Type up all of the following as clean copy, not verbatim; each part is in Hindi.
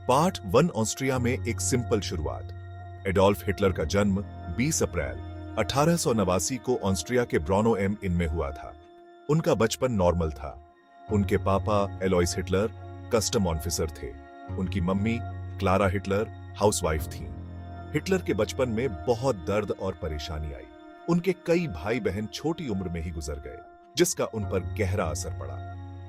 पार्ट 1 ऑस्ट्रिया में एक सिंपल शुरुआत। एडोल्फ हिटलर का जन्म 20 अप्रैल 1889 को ऑस्ट्रिया के ब्रॉनो एम इन में हुआ था। उनका बचपन नॉर्मल था। उनके पापा एलोइस हिटलर कस्टम ऑफिसर थे। उनकी मम्मी क्लारा हिटलर हाउसवाइफ थीं। हिटलर के बचपन में बहुत दर्द और परेशानी आई। उनके कई भाई बहन छोटी उम्र में ही गुजर गए, जिसका उन पर गहरा असर पड़ा।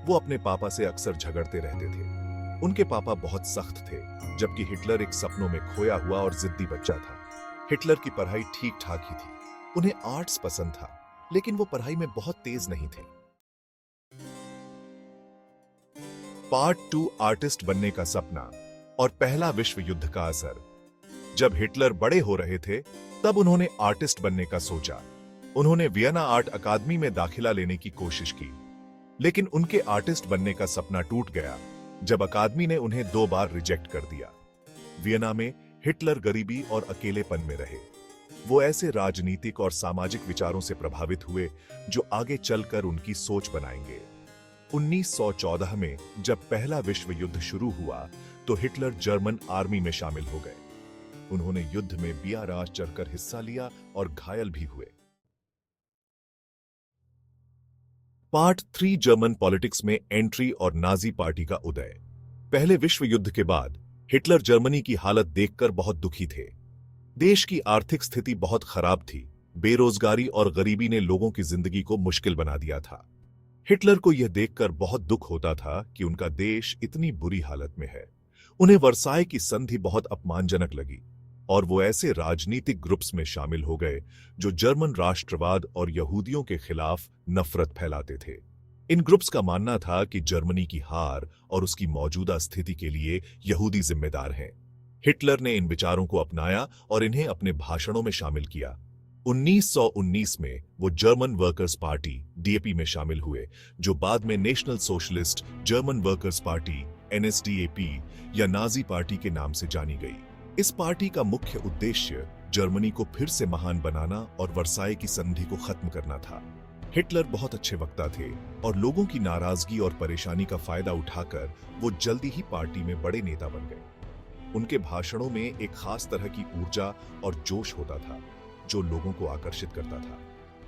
वो अपने पापा से अक्सर झगड़ते रहते थे। उनके पापा बहुत सख्त थे, जबकि हिटलर एक सपनों में खोया हुआ और जिद्दी बच्चा था। हिटलर की पढ़ाई ठीक ठाक ही थी। उन्हें आर्ट्स पसंद था, लेकिन वो पढ़ाई में बहुत तेज नहीं थे। पार्ट 2 आर्टिस्ट बनने का सपना और पहला विश्व युद्ध का असर। जब हिटलर बड़े हो रहे थे, तब उन्होंने आर्टिस्ट बनने का सोचा। उन्होंने वियना आर्ट अकादमी में दाखिला लेने की कोशिश की, लेकिन उनके आर्टिस्ट बनने का सपना टूट गया जब अकादमी ने उन्हें 2 बार रिजेक्ट कर दिया। वियना में हिटलर गरीबी और अकेलेपन में रहे। वो ऐसे राजनीतिक और सामाजिक विचारों से प्रभावित हुए जो आगे चलकर उनकी सोच बनाएंगे। 1914 में जब पहला विश्व युद्ध शुरू हुआ, तो हिटलर जर्मन आर्मी में शामिल हो गए। उन्होंने युद्ध में बियाराज चढ़कर हिस्सा लिया और घायल भी हुए। पार्ट 3 जर्मन पॉलिटिक्स में एंट्री और नाजी पार्टी का उदय। पहले विश्व युद्ध के बाद हिटलर जर्मनी की हालत देखकर बहुत दुखी थे। देश की आर्थिक स्थिति बहुत खराब थी। बेरोजगारी और गरीबी ने लोगों की जिंदगी को मुश्किल बना दिया था। हिटलर को यह देखकर बहुत दुख होता था कि उनका देश इतनी बुरी हालत में है। उन्हें वर्साय की संधि बहुत अपमानजनक लगी और वो ऐसे राजनीतिक ग्रुप्स में शामिल हो गए जो जर्मन राष्ट्रवाद और यहूदियों के खिलाफ नफरत फैलाते थे। इन ग्रुप्स का मानना था कि जर्मनी की हार और उसकी मौजूदा स्थिति के लिए यहूदी जिम्मेदार हैं। हिटलर ने इन विचारों को अपनाया और इन्हें अपने भाषणों में शामिल किया। 1919 में वो जर्मन वर्कर्स पार्टी डीएपी में शामिल हुए, जो बाद में National Socialist German Workers Party NSDAP या नाजी पार्टी के नाम से जानी गई। इस पार्टी का मुख्य उद्देश्य जर्मनी को फिर से महान बनाना और वर्साय की संधि को खत्म करना था। हिटलर बहुत अच्छे वक्ता थे और लोगों की नाराजगी और परेशानी का फायदा उठाकर वो जल्दी ही पार्टी में बड़े नेता बन गए। उनके भाषणों में एक खास तरह की ऊर्जा और जोश होता था, जो लोगों को आकर्षित करता था।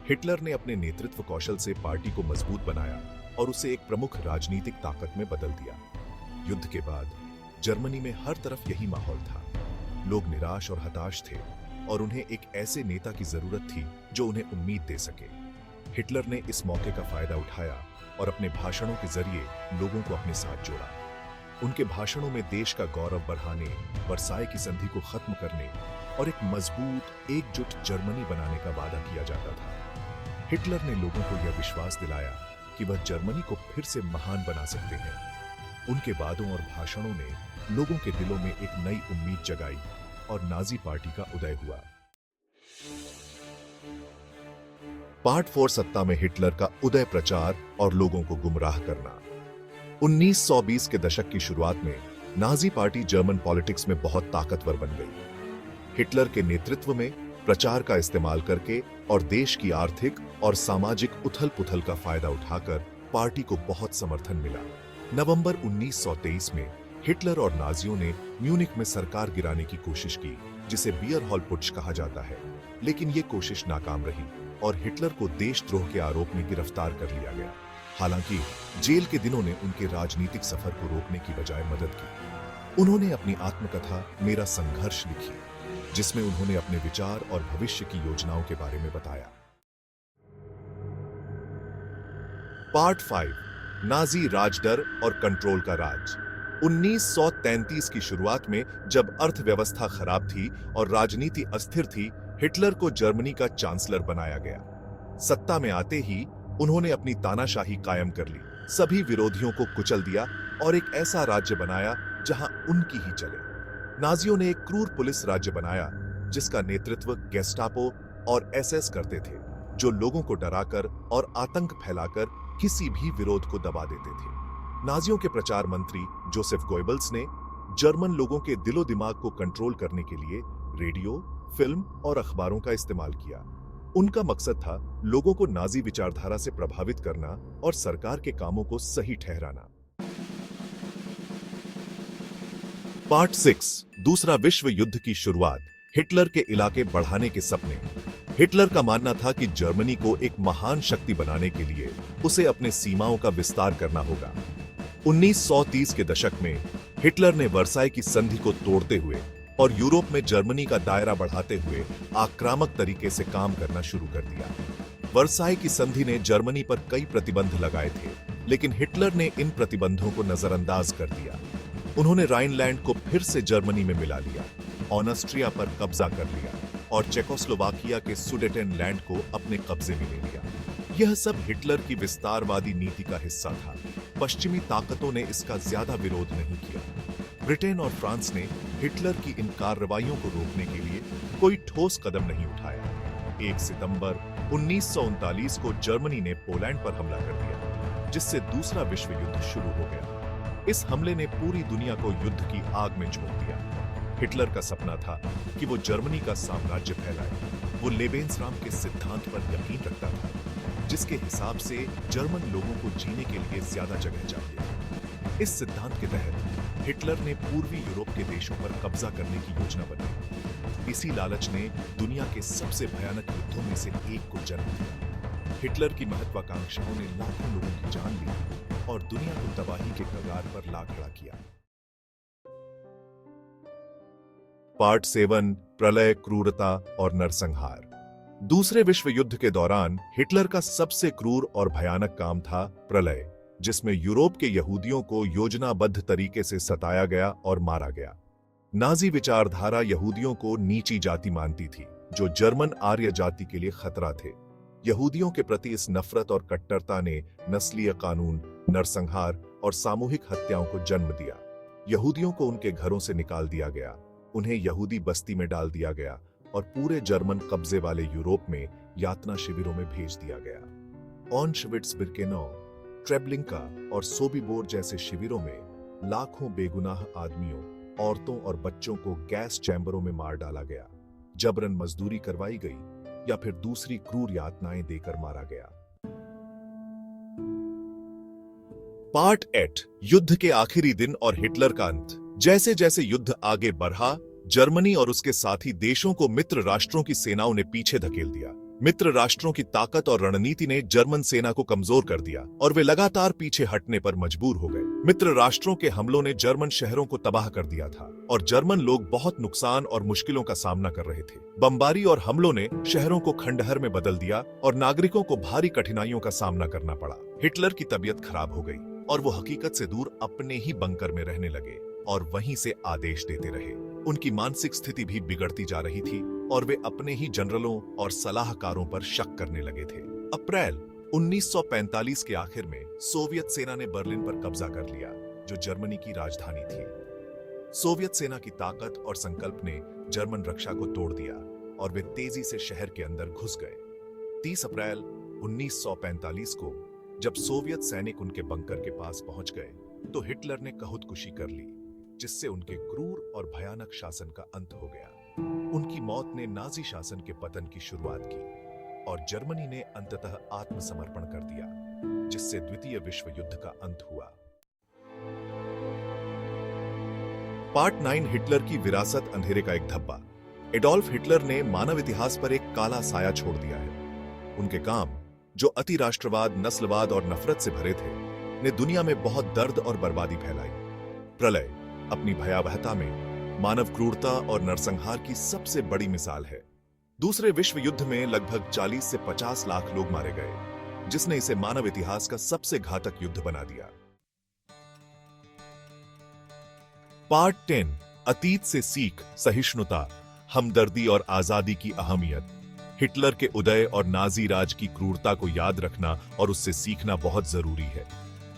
हिटलर ने अपने नेतृत्व कौशल से पार्टी को मजबूत बनाया और उसे एक प्रमुख राजनीतिक ताकत में बदल दिया। युद्ध के बाद जर्मनी में हर तरफ यही माहौल था। लोग निराश और हताश थे और उन्हें एक ऐसे नेता की जरूरत थी जो उन्हें उम्मीद दे सके। हिटलर ने इस मौके का फायदा उठाया और अपने भाषणों के जरिए लोगों को अपने साथ जोड़ा। उनके भाषणों में देश का गौरव बढ़ाने, वर्साय की संधि को खत्म करने और एक मजबूत एकजुट जर्मनी बनाने का वादा किया जाता था। हिटलर ने लोगों को यह विश्वास दिलाया कि वह जर्मनी को फिर से महान बना सकते हैं। उनके वादों और भाषणों ने लोगों के दिलों में एक नई उम्मीद जगाई और नाजी पार्टी का उदय हुआ। पार्ट 4 सत्ता में हिटलर का उदय, प्रचार और लोगों को गुमराह करना। 1920 के दशक की शुरुआत में नाजी पार्टी जर्मन पॉलिटिक्स में बहुत ताकतवर बन गई। हिटलर के नेतृत्व में प्रचार का इस्तेमाल करके और देश की आर्थिक और सामाजिक उथल-पुथल का फायदा उठाकर पार्टी को बहुत समर्थन मिला। नवंबर 1923 में हिटलर और नाजियों ने म्यूनिख में सरकार गिराने की कोशिश की, जिसे बियर हॉल पुट्श कहा जाता है, लेकिन ये कोशिश नाकाम रही और हिटलर को देशद्रोह के आरोप में गिरफ्तार कर लिया गया। हालांकि जेल के दिनों ने उनके राजनीतिक सफर को रोकने की बजाय मदद की। उन्होंने अपनी आत्मकथा मेरा संघर्ष लिखी, जिसमें उन्होंने अपने विचार और भविष्य की योजनाओं के बारे में बताया। पार्ट 5 नाजी राजडर और कंट्रोल का राज। 1933 की शुरुआत में जब अर्थव्यवस्था खराब थी और राजनीति अस्थिर थी, हिटलर को जर्मनी का चांसलर बनाया गया। सत्ता में आते ही उन्होंने अपनी तानाशाही कायम कर ली, सभी विरोधियों को कुचल दिया और एक ऐसा राज्य बनाया जहां उनकी ही चले। नाजियों ने एक क्रूर पुलिस राज्य बनाया, जिसका नेतृत्व गेस्टापो और एसएस करते थे, जो लोगों को डराकर और आतंक फैलाकर किसी भी विरोध को दबा देते थे। नाजियों के प्रचार मंत्री जोसेफ गोएबल्स ने जर्मन लोगों के दिलो दिमाग को कंट्रोल करने के लिए रेडियो, फिल्म और अखबारों का इस्तेमाल किया। उनका मकसद था लोगों को नाजी विचारधारा से प्रभावित करना और सरकार के कामों को सही ठहराना। पार्ट 6 दूसरा विश्व युद्ध की शुरुआत, हिटलर के इलाके बढ़ाने के सपने। हिटलर का मानना था कि जर्मनी को एक महान शक्ति बनाने के लिए उसे अपने सीमाओं का विस्तार करना होगा। 1930 के दशक में हिटलर ने वर्साई की संधि को तोड़ते हुए और यूरोप में जर्मनी का दायरा बढ़ाते हुए आक्रामक तरीके से काम करना शुरू कर दिया। वर्साई की संधि ने जर्मनी पर कई प्रतिबंध लगाए थे, लेकिन हिटलर ने इन प्रतिबंधों को नजरअंदाज कर दिया। उन्होंने राइनलैंड को फिर से जर्मनी में मिला लिया, ऑस्ट्रिया पर कब्जा कर लिया और चेकोस्लोवाकिया के सुडेटेनलैंड को अपने कब्जे में ले लिया। यह सब हिटलर की विस्तारवादी नीति का हिस्सा था। पश्चिमी ताकतों ने इसका ज्यादा विरोध नहीं किया। ब्रिटेन और फ्रांस ने हिटलर की इन कार्रवाइयों को रोकने के लिए कोई ठोस कदम नहीं उठाया। 1 सितंबर 1939 को जर्मनी ने पोलैंड पर हमला कर दिया, जिससे दूसरा विश्व युद्ध शुरू हो गया। इस हमले ने पूरी दुनिया को युद्ध की आग में झोंक दिया। हिटलर का सपना था कि वो जर्मनी का साम्राज्य फैलाए। वो लेबेन्सराम के सिद्धांत पर यकीन रखता था, जिसके हिसाब से जर्मन लोगों को जीने के लिए ज्यादा जगह चाहिए। इस सिद्धांत के तहत हिटलर ने पूर्वी यूरोप के देशों पर कब्जा करने की योजना बनाई। इसी लालच ने दुनिया के सबसे भयानक युद्धों में से एक को जन्म दिया। हिटलर की महत्वाकांक्षाओं ने लाखों लोगों की जान ली और दुनिया को तबाही के कगार पर ला खड़ा किया। पार्ट 7 प्रलय, क्रूरता और नरसंहार। दूसरे विश्व युद्ध के दौरान हिटलर का सबसे क्रूर और भयानक काम था प्रलय, जिसमें यूरोप के यहूदियों को योजनाबद्ध तरीके से सताया गया और मारा गया। नाजी विचारधारा यहूदियों को नीची जाति मानती थी, जो जर्मन आर्य जाति के लिए खतरा थे। यहूदियों के प्रति इस नफरत और कट्टरता ने नस्लीय कानून, नरसंहार और सामूहिक हत्याओं को जन्म दिया। यहूदियों को उनके घरों से निकाल दिया गया, उन्हें यहूदी बस्ती में डाल दिया गया और पूरे जर्मन कब्जे वाले यूरोप में यातना शिविरों में भेज दिया गया। ऑनशविट्स, बिर्केनौ, ट्रेबलिंका और सोबिबोर जैसे शिविरों में लाखों बेगुनाह आदमियों, औरतों और बच्चों को गैस चैम्बरों में मार डाला गया, जबरन मजदूरी करवाई गई या फिर दूसरी क्रूर यातनाएं देकर मारा गया। पार्ट 8 युद्ध के आखिरी दिन और हिटलर का अंत। जैसे जैसे युद्ध आगे बढ़ा, जर्मनी और उसके साथी देशों को मित्र राष्ट्रों की सेनाओं ने पीछे धकेल दिया। मित्र राष्ट्रों की ताकत और रणनीति ने जर्मन सेना को कमजोर कर दिया और वे लगातार पीछे हटने पर मजबूर हो गए। मित्र राष्ट्रों के हमलों ने जर्मन शहरों को तबाह कर दिया था और जर्मन लोग बहुत नुकसान और मुश्किलों का सामना कर रहे थे। बमबारी और हमलों ने शहरों को खंडहर में बदल दिया और नागरिकों को भारी कठिनाइयों का सामना करना पड़ा। हिटलर की तबीयत खराब हो गई और वो हकीकत से दूर अपने ही बंकर में रहने लगे और वहीं से आदेश देते रहे। उनकी मानसिक स्थिति भी बिगड़ती जा रही थी और वे अपने ही जनरलों और सलाहकारों पर शक करने लगे थे। अप्रैल 1945 के आखिर में सोवियत सेना ने बर्लिन पर कब्जा कर लिया, जो जर्मनी की राजधानी थी। सोवियत सेना की ताकत और संकल्प ने जर्मन रक्षा को तोड़ दिया और वे तेजी से शहर के अंदर घुस गए। 30 अप्रैल 1945 को जब सोवियत सैनिक उनके बंकर के पास पहुंच गए, तो हिटलर ने खुदकुशी कर ली, जिससे उनके क्रूर और भयानक शासन का अंत हो गया। उनकी मौत ने नाजी शासन के पतन की शुरुआत की और जर्मनी ने अंततः आत्मसमर्पण कर दिया, जिससे द्वितीय विश्व युद्ध का अंत हुआ। पार्ट 9 हिटलर की विरासत, अंधेरे का एक धब्बा। एडोल्फ हिटलर ने मानव इतिहास पर एक काला साया छोड़ दिया है। उनके काम, जो अति राष्ट्रवाद, नस्लवाद और नफरत से भरे थे, ने दुनिया में बहुत दर्द और बर्बादी फैलाई। प्रलय अपनी भयावहता में मानव क्रूरता और नरसंहार की सबसे बड़ी मिसाल है। दूसरे विश्व युद्ध में लगभग 40 से 50 लाख लोग मारे गए, जिसने इसे मानव इतिहास का सबसे घातक युद्ध बना दिया। पार्ट 10 अतीत से सीख, सहिष्णुता, हमदर्दी और आजादी की अहमियत। हिटलर के उदय और नाजी राज की क्रूरता को याद रखना और उससे सीखना बहुत जरूरी है।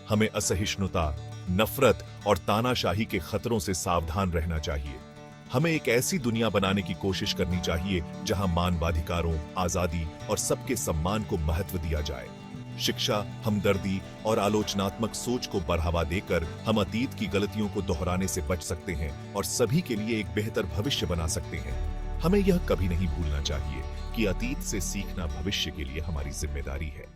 हमें असहिष्णुता, नफरत और तानाशाही के खतरों से सावधान रहना चाहिए। हमें एक ऐसी दुनिया बनाने की कोशिश करनी चाहिए जहां मानवाधिकारों, आजादी और सबके सम्मान को महत्व दिया जाए। शिक्षा, हमदर्दी और आलोचनात्मक सोच को बढ़ावा देकर हम अतीत की गलतियों को दोहराने से बच सकते हैं और सभी के लिए एक बेहतर भविष्य बना सकते हैं। हमें यह कभी नहीं भूलना चाहिए कि अतीत से सीखना भविष्य के लिए हमारी जिम्मेदारी है।